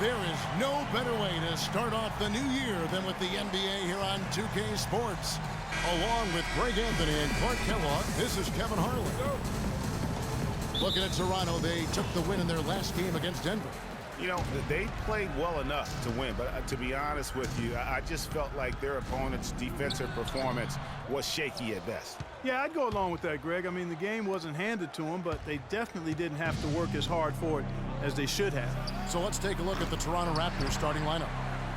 There is no better way to start off the new year than with the NBA here on 2K Sports. Along with Greg Anthony and Clark Kellogg, this is Kevin Harlan. Looking at Toronto, they took the win in their last game against Denver. You know, they played well enough to win, but to be honest with you, I just felt like their opponent's defensive performance was shaky at best. Yeah, I'd go along with that, Greg. I mean, the game wasn't handed to them, but they definitely didn't have to work as hard for it as they should have. So let's take a look at the Toronto Raptors starting lineup.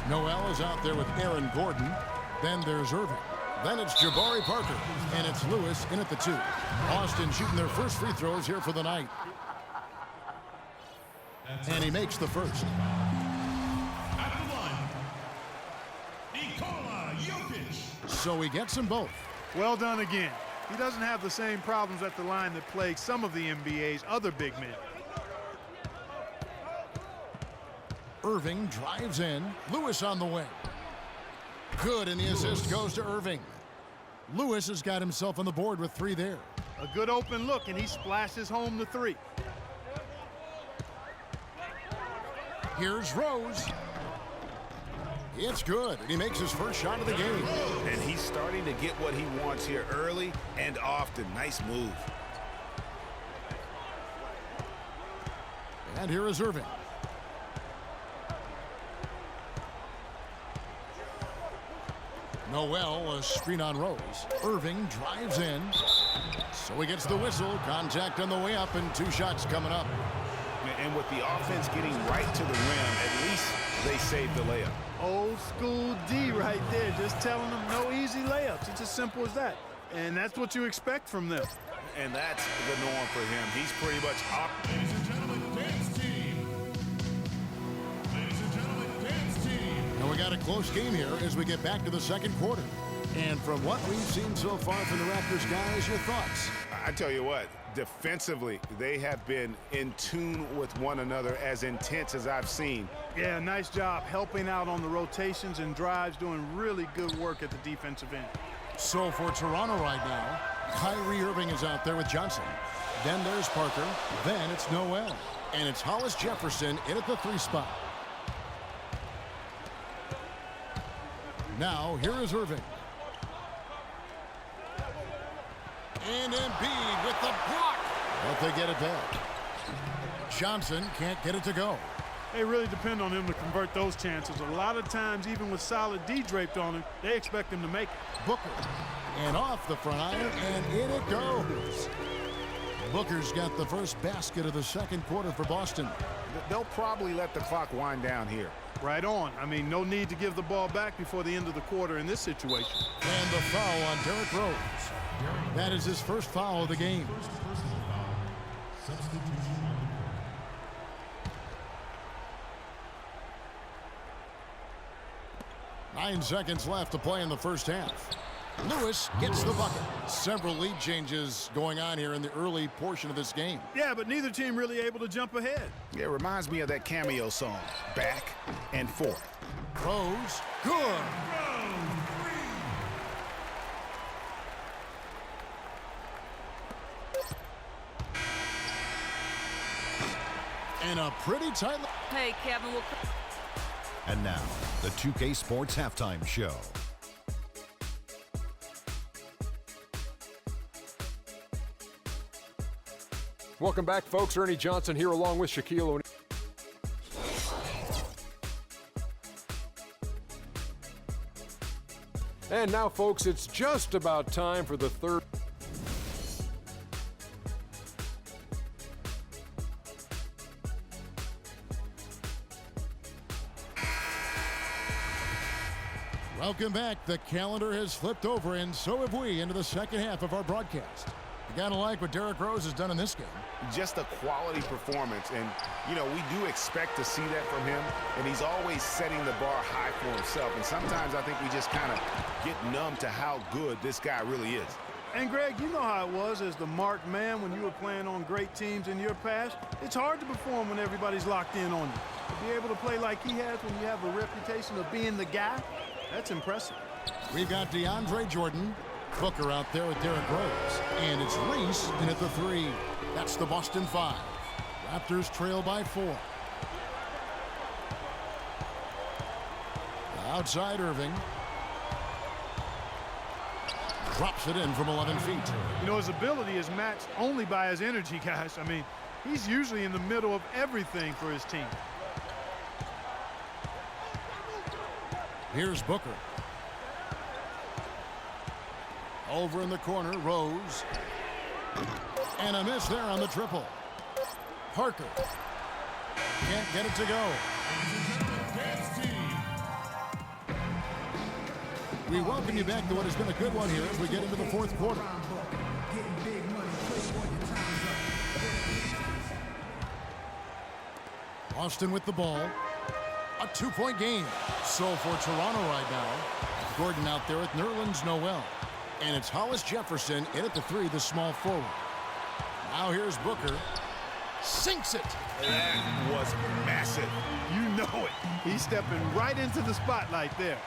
Noel is out there with Aaron Gordon. Then there's Irving. Then it's Jabari Parker. And it's Lewis in at the 2. Boston shooting their first free throws here for the night. And he makes the first. At the line, Nikola Jokic. So he gets them both. Well done again. He doesn't have the same problems at the line that plague some of the NBA's other big men. Irving drives in. Lewis on the wing. Good, and the assist goes to Irving. Lewis has got himself on the board with 3 there. A good open look, and he splashes home the 3. Here's Rose. It's good, and he makes his first shot of the game. And he's starting to get what he wants here early and often. Nice move. And here is Irving. Noel, a screen on Rose. Irving drives in. So he gets the whistle. Contact on the way up, and 2 shots coming up. And with the offense getting right to the rim, at least they saved the layup. Old school D right there, just telling them no easy layups. It's as simple as that. And that's what you expect from them. And that's the norm for him. He's pretty much up. Ladies and gentlemen, dance team. Ladies and gentlemen, dance team. And we got a close game here as we get back to the second quarter. And from what we've seen so far from the Raptors, guys, your thoughts? I tell you what, defensively, they have been in tune with one another, as intense as I've seen. Yeah, nice job helping out on the rotations and drives, doing really good work at the defensive end. So for Toronto right now, Kyrie Irving is out there with Johnson. Then there's Parker. Then it's Noel. And it's Hollis Jefferson in at the 3 spot. Now, here is Irving. And Embiid with the block. But they get it back. Johnson can't get it to go. They really depend on him to convert those chances. A lot of times, even with solid D draped on him, they expect him to make it. Booker. And off the front iron, and in it goes. Booker's got the first basket of the second quarter for Boston. They'll probably let the clock wind down here. Right on. I mean, no need to give the ball back before the end of the quarter in this situation. And the foul on Derrick Rose. That is his first foul of the game. Substitution. 9 seconds left to play in the first half. Lewis gets the bucket. Several lead changes going on here in the early portion of this game. Yeah, but neither team really able to jump ahead. Yeah, it reminds me of that cameo song, Back and Forth. Rose, good. And a pretty tight. Hey, Kevin, we'll... And now, the 2K Sports Halftime Show. Welcome back, folks. Ernie Johnson here along with Shaquille O'Neal. And now, folks, it's just about time for the third. Welcome back. The calendar has flipped over, and so have we, into the second half of our broadcast. You gotta like what Derrick Rose has done in this game. Just a quality performance, and you know, we do expect to see that from him, and he's always setting the bar high for himself, and sometimes I think we just kind of get numb to how good this guy really is. And Greg, you know how it was as the marked man when you were playing on great teams in your past. It's hard to perform when everybody's locked in on you. To be able to play like he has when you have a reputation of being the guy, that's impressive. We've got DeAndre Jordan, Booker out there with Derrick Rose, and it's Reese in at the 3. That's the Boston 5. Raptors trail by 4. Outside Irving. Drops it in from 11 feet. You know, his ability is matched only by his energy, guys. I mean, he's usually in the middle of everything for his team. Here's Booker. Over in the corner, Rose. And a miss there on the triple. Parker. Can't get it to go. We welcome you back to what has been a good one here as we get into the fourth quarter. Austin with the ball. A two-point game. So for Toronto right now, Gordon out there with Nerlens Noel. And it's Hollis Jefferson in at the three, the small forward. Now here's Booker. Sinks it. That was massive. You know it. He's stepping right into the spotlight there.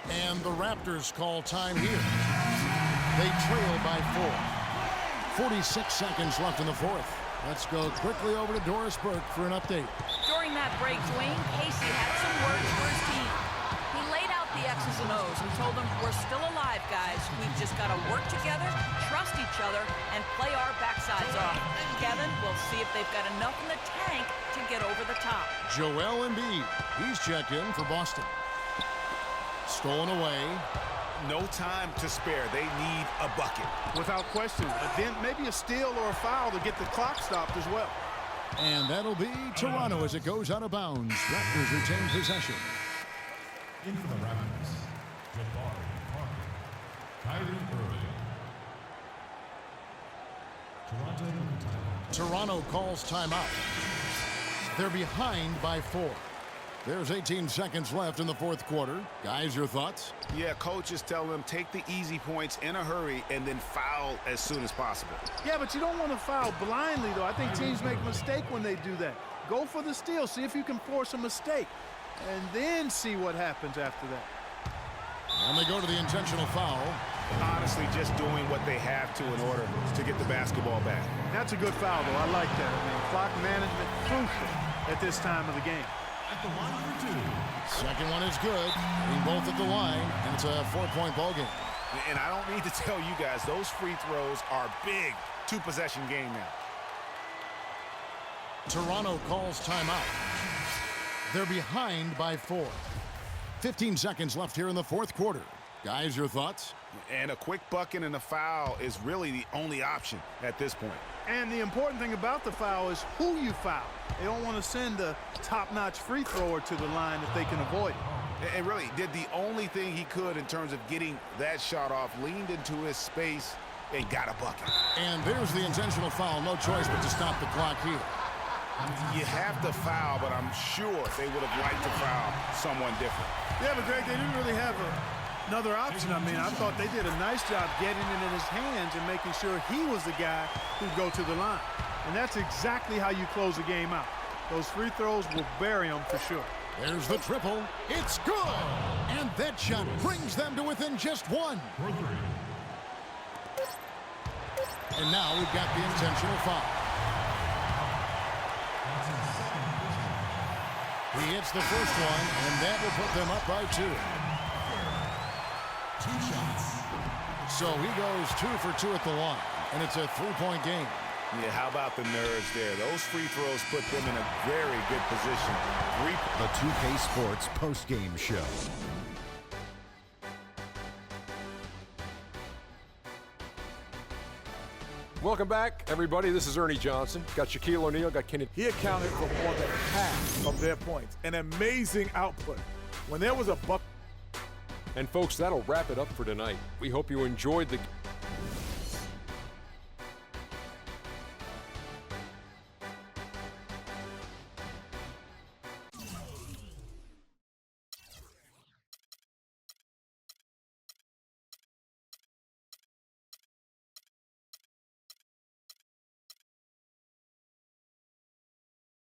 And the Raptors call time here. They trail by 4. 46 seconds left in the fourth. Let's go quickly over to Doris Burke for an update. During that break, Dwayne Casey had some words for his team. He laid out the X's and O's and told them, we're still alive, guys. We've just got to work together, trust each other, and play our backsides off. Kevin, we'll see if they've got enough in the tank to get over the top. Joel Embiid. He's checked in for Boston. Stolen away. No time to spare. They need a bucket. Without question. But then maybe a steal or a foul to get the clock stopped as well. And that'll be Toronto as it goes out of bounds. Raptors retain possession. In for the Raptors, Jabari Parker, Kyrie Irving. Toronto with the timeout. Toronto calls timeout. They're behind by 4. There's 18 seconds left in the fourth quarter. Guys, your thoughts? Yeah, coaches tell them take the easy points in a hurry and then foul as soon as possible. Yeah, but you don't want to foul blindly, though. I think teams make a mistake when they do that. Go for the steal. See if you can force a mistake. And then see what happens after that. And they go to the intentional foul. Honestly, just doing what they have to in order to get the basketball back. That's a good foul, though. I like that. I mean, clock management crucial at this time of the game. At the line for 2. Second one is good. Being both at the line, and it's a 4-point ball game. And I don't need to tell you guys, those free throws are big. 2-possession game now. Toronto calls timeout. They're behind by 4. 15 seconds left here in the fourth quarter. Guys, your thoughts? And a quick bucket and a foul is really the only option at this point. And the important thing about the foul is who you foul. They don't want to send a top-notch free thrower to the line if they can avoid it. And really did the only thing he could in terms of getting that shot off, leaned into his space, and got a bucket. And there's the intentional foul. No choice but to stop the clock here. You have to foul, but I'm sure they would have liked to foul someone different. Yeah, but Greg, they didn't really have another option. I mean, I thought they did a nice job getting it in his hands and making sure he was the guy who'd go to the line. And that's exactly how you close a game out. Those free throws will bury them for sure. There's the triple. It's good. And that shot brings them to within just 1. For 3. And now we've got the intentional foul. He hits the first one, and that will put them up by 2. 2 shots. So he goes 2 for 2 at the line, and it's a 3-point game. Yeah, how about the nerves there? Those free throws put them in a very good position. The 2K Sports postgame show. Welcome back, everybody. This is Ernie Johnson. Got Shaquille O'Neal, got Kenny. He accounted for more than half of their points. An amazing output. When there was a buck. And folks, that'll wrap it up for tonight. We hope you enjoyed the